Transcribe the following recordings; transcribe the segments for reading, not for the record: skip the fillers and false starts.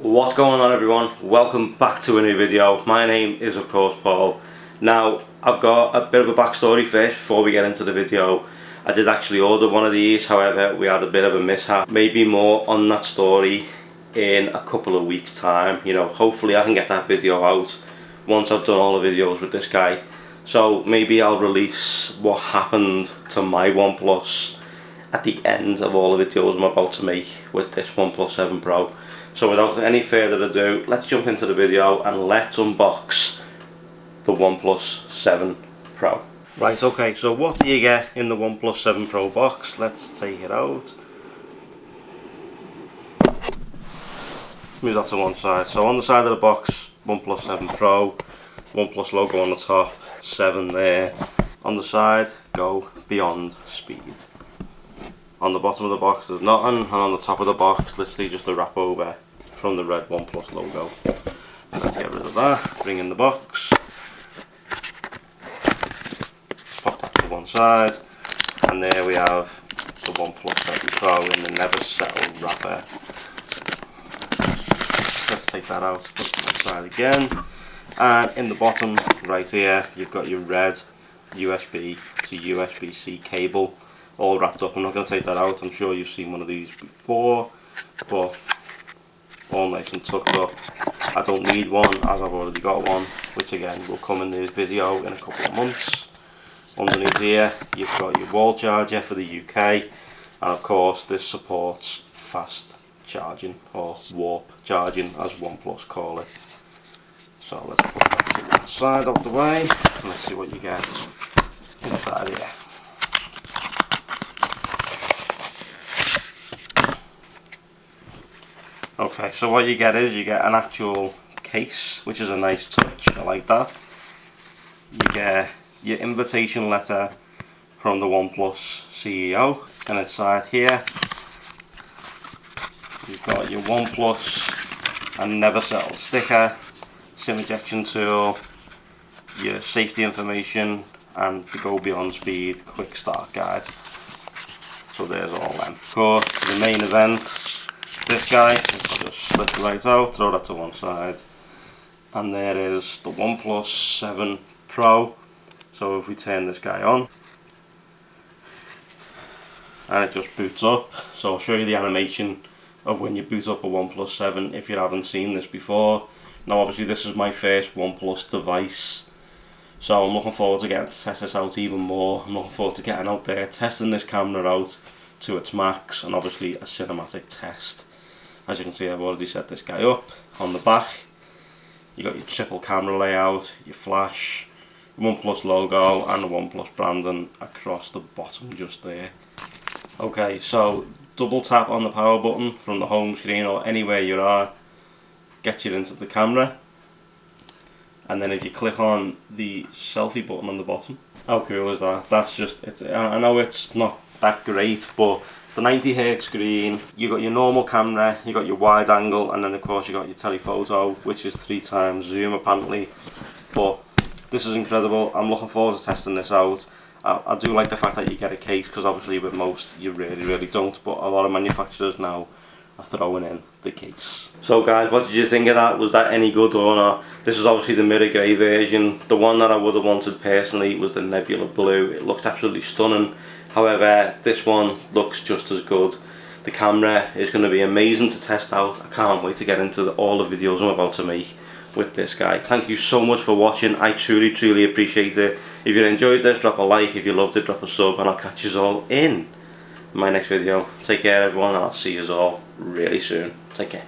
What's going on, everyone? Welcome back to a new video. My name is of course Paul. Now I've got a bit of a backstory first before we get into the video. I did actually order one of these, however we had a bit of a mishap. Maybe more on that story in a couple of weeks time. You know, hopefully I can get that video out once I've done all the videos with this guy. So maybe I'll release what happened to my OnePlus at the end of all the videos I'm about to make with this OnePlus 7 Pro. So without any further ado, let's jump into the video and let's unbox the OnePlus 7 Pro. Right, okay, so what do you get in the OnePlus 7 Pro box? Let's take it out. Move that to one side. So on the side of the box, OnePlus 7 Pro, OnePlus logo on the top, 7 there. On the side, go beyond speed. On the bottom of the box there's nothing, and on the top of the box literally just a wrap over from the red OnePlus logo. Let's get rid of that, bring in the box, pop that to one side, and there we have the OnePlus 7 Pro in the never settle wrapper. Let's take that out, put it to one side again, and in the bottom right here you've got your red USB to USB-C cable all wrapped up. I'm not going to take that out, I'm sure you've seen one of these before, but all nice and tucked up. I don't need one as I've already got one, which again will come in this video in a couple of months. Underneath here you've got your wall charger for the UK, and of course this supports fast charging, or warp charging as OnePlus call it. So let's put that to one side of the way and let's see what you get inside here. Okay, so what you get is you get an actual case, which is a nice touch, I like that. You get your invitation letter from the OnePlus CEO, and inside here you've got your OnePlus and never settle sticker, SIM ejection tool, your safety information, and the go beyond speed quick start guide. So there's all them. Of course, the main event, this guy, just slip right out, throw that to one side, and there is the OnePlus 7 Pro. So if we turn this guy on, and it just boots up. So I'll show you the animation of when you boot up a OnePlus 7 if you haven't seen this before. Now obviously this is my first OnePlus device, so I'm looking forward to getting to test this out even more. I'm looking forward to getting out there, testing this camera out to its max, and obviously a cinematic test. As you can see, I've already set this guy up. On the back you got your triple camera layout, your flash, OnePlus logo and the OnePlus branding across the bottom just there. Okay, so double tap on the power button from the home screen or anywhere you are, gets you into the camera, and then if you click on the selfie button on the bottom, how cool is that? That's just, I know it's not that great, but the 90Hz screen, you got your normal camera, you got your wide angle, and then of course you got your telephoto, which is 3x zoom apparently. But this is incredible. I'm looking forward to testing this out. I do like the fact that you get a case, because obviously with most you really don't, but a lot of manufacturers now are throwing in the case. So guys, what did you think of that? Was that any good or not? This is obviously the mirror grey version. The one that I would have wanted personally was the nebula blue. It looked absolutely stunning. However, this one looks just as good. The camera is going to be amazing to test out. I can't wait to get into all the videos I'm about to make with this guy. Thank you so much for watching. I truly appreciate it. If you enjoyed this, drop a like. If you loved it, drop a sub, and I'll catch you all in my next video. Take care everyone, and I'll see you all really soon. Take care.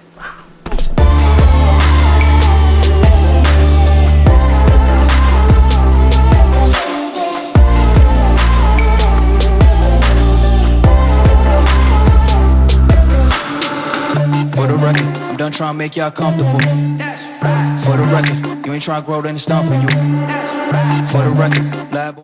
I'm done trying to make y'all comfortable. For the record, you ain't trying to grow, then it's done for you. For the record, lab